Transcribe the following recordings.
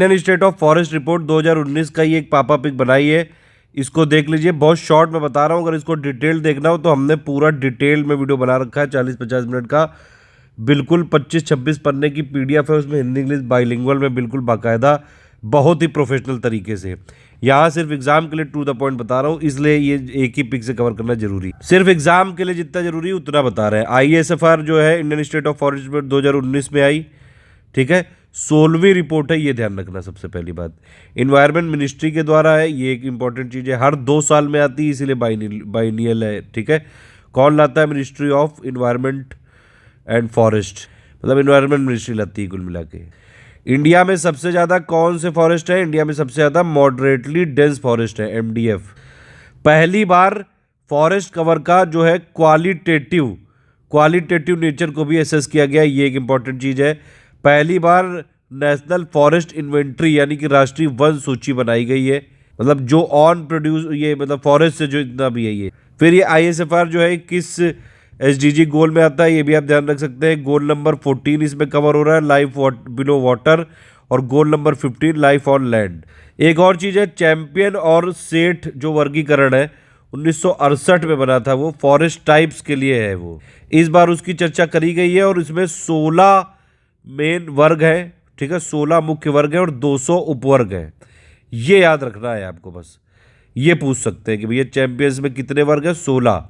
Indian state of forest report 2019 का ये एक पापा पिक बनाई है, इसको देख लीजिए। बहुत शॉर्ट में बता रहा हूँ, अगर इसको डिटेल देखना हो तो हमने पूरा डिटेल में वीडियो बना रखा है 40-50 मिनट का, बिल्कुल 25-26 पन्ने की पीडीएफ है, उसमें हिंदी इंग्लिश बाइलिंगुअल में बिल्कुल बाकायदा बहुत ही प्रोफेशनल तरीके से। यहाँ सिर्फ एग्जाम के लिए टू द पॉइंट बता रहा हूँ, इसलिए ये एक ही पिक से कवर करना जरूरी, सिर्फ एग्जाम के लिए जितना जरूरी है उतना बता रहे हैं। ISFR जो है इंडियन स्टेट ऑफ फॉरेस्ट 2019 में आई, ठीक है, 16वीं रिपोर्ट है, ये ध्यान रखना। सबसे पहली बात इन्वायरमेंट मिनिस्ट्री के द्वारा है, ये एक इंपॉर्टेंट चीज़ है, हर 2 साल में आती है, इसीलिए बाइनियल है, ठीक है। कौन लाता है? Ministry of environment and forest, मतलब इन्वायरमेंट मिनिस्ट्री लाती है कुल मिला के। इंडिया में सबसे ज़्यादा कौन से फॉरेस्ट है? इंडिया में सबसे ज़्यादा मॉडरेटली डेंस फॉरेस्ट है, MDF। पहली बार फॉरेस्ट कवर का जो है क्वालिटेटिव नेचर को भी एसेस किया गया, ये एक इंपॉर्टेंट चीज़ है। पहली बार नेशनल फॉरेस्ट इन्वेंट्री यानी कि राष्ट्रीय वन सूची बनाई गई है, मतलब जो ऑन प्रोड्यूस ये मतलब फॉरेस्ट से जो इतना भी है ये। फिर ये ISFR जो है किस SDG गोल में आता है, ये भी आप ध्यान रख सकते हैं। गोल नंबर 14 इसमें कवर हो रहा है, लाइफ बिलो वाटर, और goal number 15 life on land. एक और चीज़ है, चैंपियन और सेठ जो वर्गीकरण है 1968 में बना था, वो फॉरेस्ट टाइप्स के लिए है। वो इस बार उसकी चर्चा करी गई है और इसमें 16 मेन वर्ग है, ठीक है, 16 मुख्य वर्ग है और 200 उपवर्ग है। ये याद रखना है आपको, बस ये पूछ सकते हैं कि भैया चैंपियंस में कितने वर्ग है? 16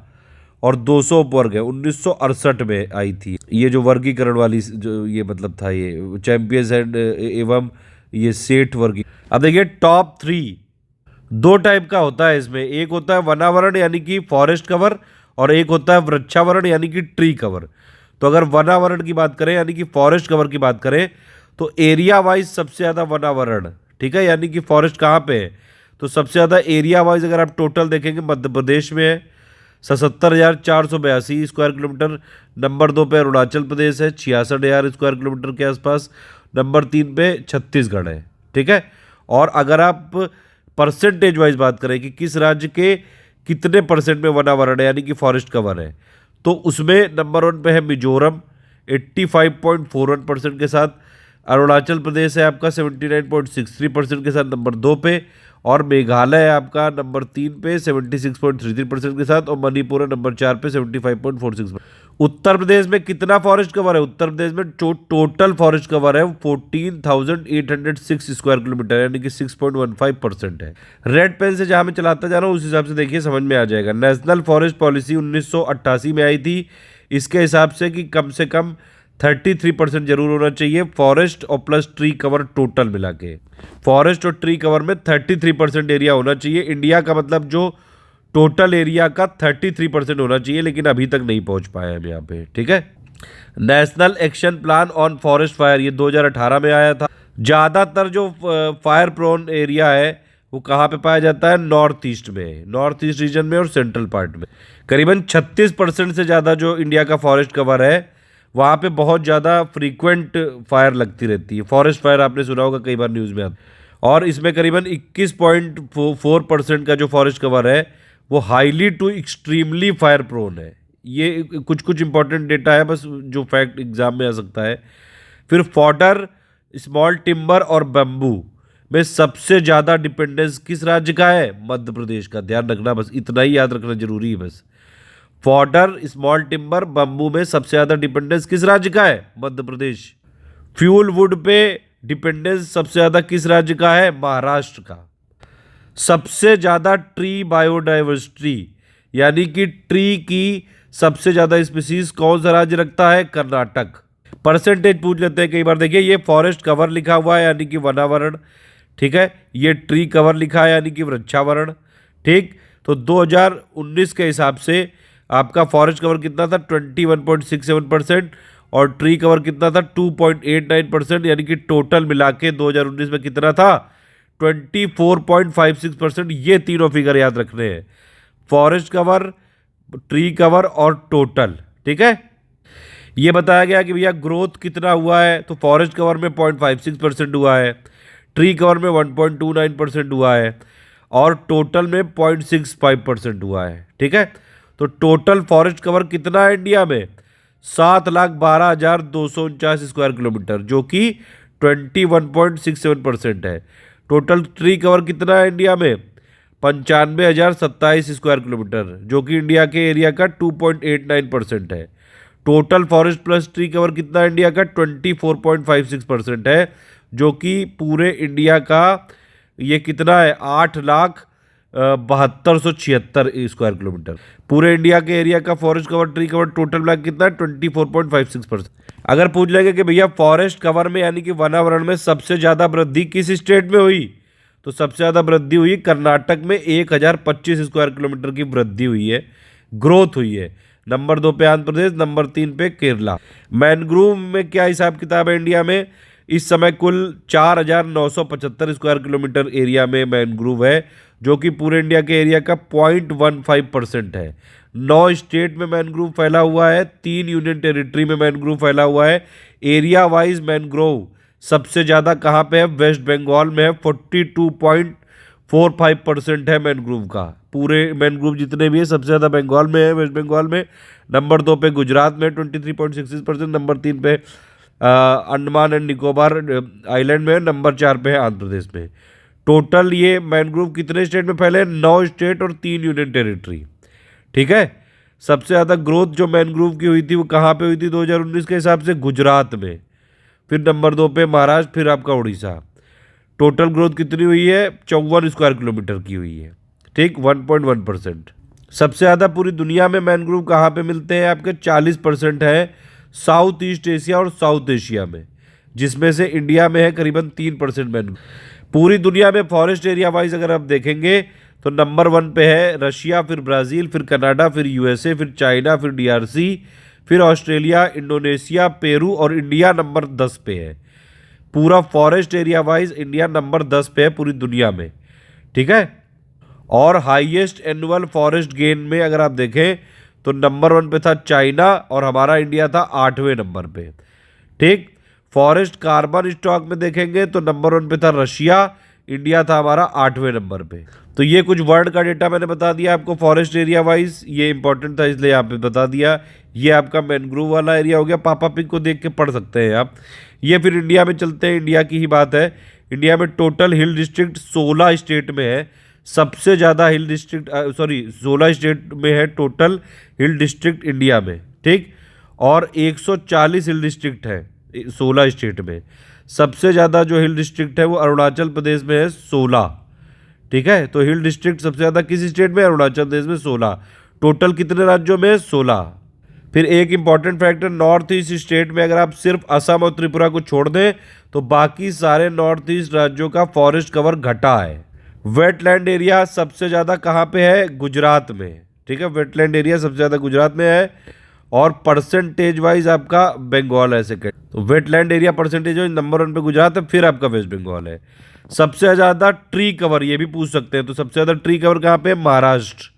और 200 उपवर्ग है। 1968 में आई थी ये जो वर्गीकरण वाली जो ये मतलब था, ये चैंपियंस एंड एवं ये सेठ वर्गी। अब देखिए टॉप 3 2 टाइप का होता है इसमें, एक होता है वनावरण यानी कि फॉरेस्ट कवर, और एक होता है वृक्षावरण यानी कि ट्री कवर। तो अगर वनावरण की बात करें यानी कि फॉरेस्ट कवर की बात करें तो एरिया वाइज सबसे ज़्यादा वनावरण, ठीक है, यानी कि फॉरेस्ट कहाँ पे है, तो सबसे ज़्यादा एरिया वाइज अगर आप टोटल देखेंगे मध्य प्रदेश में है 77,482 स्क्वायर किलोमीटर। नंबर 2 पे अरुणाचल प्रदेश है 66,000 स्क्वायर किलोमीटर के आसपास। नंबर 3 पे छत्तीसगढ़ है, ठीक है। और अगर आप परसेंटेज वाइज बात करें कि किस राज्य के कितने परसेंट में वनावरण है यानी कि फॉरेस्ट कवर है, तो उसमें नंबर 1 पे है मिजोरम 85.41% के साथ। अरुणाचल प्रदेश है आपका 79.63% के साथ नंबर 2 पे, और मेघालय है आपका नंबर 3 पे 76.33% के साथ, और मणिपुर है नंबर 4 पे 75.46%। उत्तर प्रदेश में कितना फॉरेस्ट कवर है? उत्तर प्रदेश में टोटल फॉरेस्ट कवर है 14,806 स्क्वायर किलोमीटर यानी कि 6.15% है। रेड पेन से जहां मैं चलाता जा रहा हूँ उस हिसाब से देखिए, समझ में आ जाएगा। नेशनल फॉरेस्ट पॉलिसी 1988 में आई थी, इसके हिसाब से कम 33% जरूर होना चाहिए फॉरेस्ट और प्लस ट्री कवर टोटल मिला के। फॉरेस्ट और ट्री कवर में 33% एरिया होना चाहिए। इंडिया का मतलब जो टोटल एरिया का 33% होना चाहिए, लेकिन अभी तक नहीं पहुंच पाए हम यहाँ पे, ठीक है। National action plan on forest fire ये 2018 में आया था। ज़्यादातर जो फायर प्रोन एरिया है वो कहाँ पे पाया जाता है? नॉर्थ ईस्ट में, नॉर्थ ईस्ट रीजन में और सेंट्रल पार्ट में। करीबन 36% से ज़्यादा जो इंडिया का फॉरेस्ट कवर है वहाँ पे बहुत ज़्यादा फ्रीक्वेंट फायर लगती रहती है। फॉरेस्ट फायर आपने सुना होगा, कई बार न्यूज़ में आता, और इसमें करीबन 21.4% का जो फॉरेस्ट कवर है वो highly to extremely fire prone है। ये कुछ इंपॉर्टेंट डेटा है, बस जो फैक्ट एग्जाम में आ सकता है। फिर फॉडर, स्मॉल टिम्बर और बम्बू में सबसे ज़्यादा डिपेंडेंस किस राज्य का है? मध्य प्रदेश का। ध्यान रखना, बस इतना ही याद रखना जरूरी है। बस फॉडर, स्मॉल टिम्बर, बम्बू में सबसे ज़्यादा डिपेंडेंस किस राज्य का है? मध्य प्रदेश। फ्यूल वुड पे डिपेंडेंस सबसे ज़्यादा किस राज्य का है? महाराष्ट्र का। सबसे ज़्यादा ट्री बायोडाइवर्सिटी यानी कि ट्री की सबसे ज़्यादा स्पीसीज कौन सा राज्य रखता है? कर्नाटक। परसेंटेज पूछ लेते हैं कई बार। देखिए ये फॉरेस्ट कवर लिखा हुआ है यानी कि वनावरण, ठीक है, ये ट्री कवर लिखा है यानी कि वृक्षावरण, ठीक। तो 2019 के हिसाब से आपका फॉरेस्ट कवर कितना था? 21.67%, और ट्री कवर कितना था? 2.89%, यानी कि टोटल मिला के 2019 में कितना था? 24.56%। ये तीनों फिगर याद रखने हैं, फॉरेस्ट कवर, ट्री कवर और टोटल, ठीक है। ये बताया गया कि भैया ग्रोथ कितना हुआ है, तो फॉरेस्ट कवर में 0.56% हुआ है, ट्री कवर में 1.29% हुआ है, और टोटल में 0.65% हुआ है, ठीक है। तो टोटल फॉरेस्ट कवर कितना है इंडिया में? 7,12,249 स्क्वायर किलोमीटर, जो कि 21.67% है। टोटल ट्री कवर कितना है इंडिया में? 95,027 स्क्वायर किलोमीटर, जो कि इंडिया के एरिया का 2.89% है। Total forest plus tree cover कितना है इंडिया का? 24.56% है, जो कि पूरे इंडिया का ये कितना है? 8,72,76 स्क्वायर किलोमीटर। पूरे इंडिया के एरिया का forest cover tree cover total मिला कितना है? 24.56%। अगर पूछ लेंगे कि भैया फॉरेस्ट कवर में यानी कि वनावरण में सबसे ज़्यादा वृद्धि किस स्टेट में हुई, तो सबसे ज़्यादा वृद्धि हुई कर्नाटक में। 1,025 स्क्वायर किलोमीटर की वृद्धि हुई है, ग्रोथ हुई है। नंबर 2 पे आंध्र प्रदेश, नंबर 3 पे केरला। मैनग्रोव में क्या हिसाब किताब है इंडिया में? इस समय कुल 4,975 स्क्वायर किलोमीटर एरिया में मैनग्रोव है, जो कि पूरे इंडिया के एरिया का 0.15% है। 9 स्टेट में मैनग्रोव फैला हुआ है, 3 यूनियन टेरिटरी में मैनग्रोव फैला हुआ है। एरिया वाइज मैनग्रोव सबसे ज़्यादा कहाँ पे है? वेस्ट बंगाल में है, 42.45% है मैनग्रोव का। पूरे मैनग्रोव जितने भी है सबसे ज़्यादा बंगाल में है, वेस्ट बंगाल में। नंबर 2 पे गुजरात में 23.66%। नंबर 3 पे अंडमान एंड निकोबार आइलैंड में। नंबर 4 पे है आंध्र प्रदेश में। टोटल ये मैनग्रोव कितने स्टेट में फैले? 9 स्टेट और 3 यूनियन टेरिटरी। ठीक है। सबसे ज़्यादा ग्रोथ जो मैनग्रोव की हुई थी वो कहाँ पे हुई थी 2019 के हिसाब से? गुजरात में। फिर नंबर 2 पे महाराष्ट्र, फिर आपका उड़ीसा। टोटल ग्रोथ कितनी हुई है? 54 स्क्वायर किलोमीटर की हुई है। ठीक, 1.1%। सबसे ज़्यादा पूरी दुनिया में मैनग्रोव कहाँ पे मिलते हैं? आपके 40% है साउथ ईस्ट एशिया और साउथ एशिया में, जिसमें से इंडिया में है करीबन 3% मैनग्रोव। पूरी दुनिया में फॉरेस्ट एरिया वाइज अगर आप देखेंगे तो नंबर 1 पे है रशिया, फिर ब्राज़ील, फिर कनाडा, फिर यूएसए, फिर चाइना, फिर डीआरसी, फिर ऑस्ट्रेलिया, इंडोनेशिया, पेरू, और इंडिया नंबर 10 पे है। पूरा forest area wise India number 10 पे है पूरी दुनिया में। ठीक है। और हाईएस्ट एनुअल फॉरेस्ट गेन में अगर आप देखें तो नंबर 1 पे था चाइना और हमारा इंडिया था 8वें नंबर पे। ठीक। फॉरेस्ट कार्बन स्टॉक में देखेंगे तो नंबर 1 पे था रशिया, इंडिया था हमारा 8वें नंबर पे। तो ये कुछ वर्ल्ड का डेटा मैंने बता दिया आपको फॉरेस्ट एरिया वाइज, ये इंपॉर्टेंट था इसलिए यहाँ पे बता दिया। ये आपका मैनग्रोव वाला एरिया हो गया। पापा पिग को देख के पढ़ सकते हैं आप। ये फिर इंडिया में चलते हैं, इंडिया की ही बात है। इंडिया में टोटल हिल डिस्ट्रिक्ट 16 स्टेट में है। सबसे ज़्यादा हिल डिस्ट्रिक्ट 16 स्टेट में है टोटल हिल डिस्ट्रिक्ट इंडिया में। ठीक। और 140 हिल डिस्ट्रिक्ट है 16 स्टेट में। सबसे ज़्यादा जो हिल डिस्ट्रिक्ट है वो अरुणाचल प्रदेश में है 16। ठीक है। तो हिल डिस्ट्रिक्ट सबसे ज़्यादा किस स्टेट में? अरुणाचल प्रदेश में 16। टोटल कितने राज्यों में? 16। फिर एक important factor, north east state में अगर आप सिर्फ असम और त्रिपुरा को छोड़ दें तो बाकी सारे नॉर्थ ईस्ट राज्यों का फॉरेस्ट कवर घटा है। वेटलैंड एरिया सबसे ज़्यादा कहाँ पे है? गुजरात में। ठीक है। वेटलैंड एरिया सबसे ज़्यादा गुजरात में है और परसेंटेज वाइज आपका बंगाल है सेकेंड। तो wetland area percentage wise number 1 पे गुजरात है, फिर आपका वेस्ट बंगाल है। सबसे ज़्यादा ट्री कवर, ये भी पूछ सकते हैं, तो सबसे ज़्यादा ट्री कवर कहाँ पे है? महाराष्ट्र,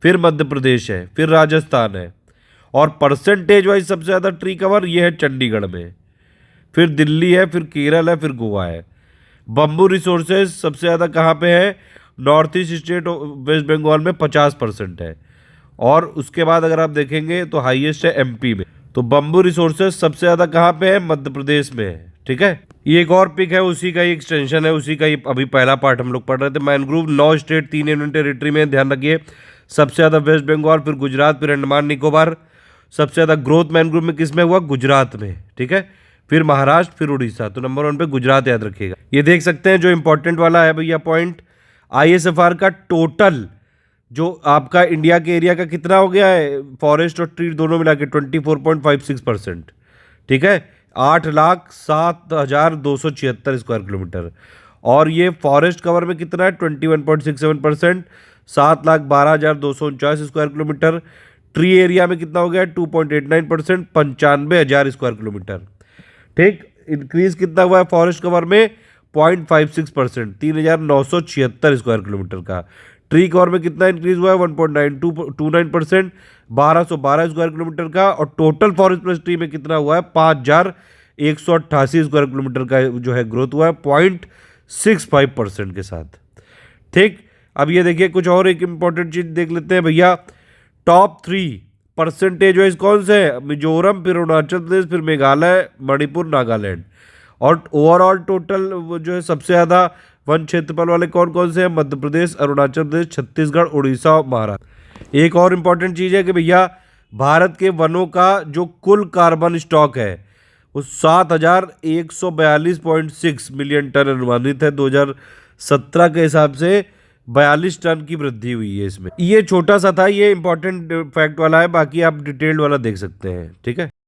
फिर मध्य प्रदेश है, फिर राजस्थान है। और परसेंटेज वाइज सबसे ज़्यादा ट्री कवर ये है चंडीगढ़ में, फिर दिल्ली है, फिर केरल है, फिर गोवा है। बम्बू रिसोर्सेज सबसे ज़्यादा कहाँ पे है? North east state West Bengal में 50% है। और उसके बाद अगर आप देखेंगे तो हाईएस्ट है एमपी में। तो बम्बू रिसोर्सेज सबसे ज़्यादा कहाँ पे है? मध्य प्रदेश में है। ठीक है। ये एक और पिक है, उसी का ही एक्सटेंशन है, उसी का ही अभी पहला पार्ट हम लोग पढ़ रहे थे। मैनग्रोव 9 स्टेट 3 यूनियन टेरिटरी में, ध्यान रखिए। सबसे ज़्यादा वेस्ट बंगाल, फिर गुजरात, फिर अंडमान निकोबार। सबसे ज़्यादा ग्रोथ मैनग्रोव में किस में हुआ? गुजरात में। ठीक है। फिर महाराष्ट्र, फिर उड़ीसा। तो नंबर 1 पे गुजरात याद रखिएगा। ये देख सकते हैं जो इंपॉर्टेंट वाला है भैया पॉइंट, आईएसएफआर का टोटल जो आपका इंडिया के एरिया का कितना हो गया है फॉरेस्ट और ट्री दोनों मिला के? 24.56%। ठीक है। 8,07,276 स्क्वायर किलोमीटर। और ये फॉरेस्ट कवर में कितना है? 21.67%, 7,12,249 स्क्वायर किलोमीटर। ट्री एरिया में कितना हो गया? 2.89%, 95,000 स्क्वायर किलोमीटर। ठीक। इंक्रीज कितना हुआ है फॉरेस्ट कवर में? 0.56%, 3,976 स्क्वायर किलोमीटर का। ट्री कवर में कितना इंक्रीज हुआ है? 1.29%, 1,212 स्क्वायर किलोमीटर का। और टोटल फॉरेस्ट प्लस ट्री में कितना हुआ है? 5,188 स्क्वायर किलोमीटर का जो है ग्रोथ हुआ है 0.65% के साथ। ठीक। अब ये देखिए कुछ और एक इंपॉर्टेंट चीज देख लेते हैं भैया। टॉप 3 परसेंटेज वाइज कौन से है? मिजोरम, फिर अरुणाचल प्रदेश, फिर मेघालय, मणिपुर, नागालैंड। और ओवरऑल टोटल वो जो है सबसे ज़्यादा वन क्षेत्रफल वाले कौन कौन से हैं? मध्य प्रदेश, अरुणाचल प्रदेश, छत्तीसगढ़, उड़ीसा और महाराष्ट्र। एक और इम्पॉर्टेंट चीज़ है कि भैया भारत के वनों का जो कुल कार्बन स्टॉक है वो 7,142.6 मिलियन टन अनुमानित है। 2017 के हिसाब से 42 टन की वृद्धि हुई है इसमें। ये छोटा सा था, ये इंपॉर्टेंट फैक्ट वाला है, बाकी आप डिटेल्ड वाला देख सकते हैं। ठीक है।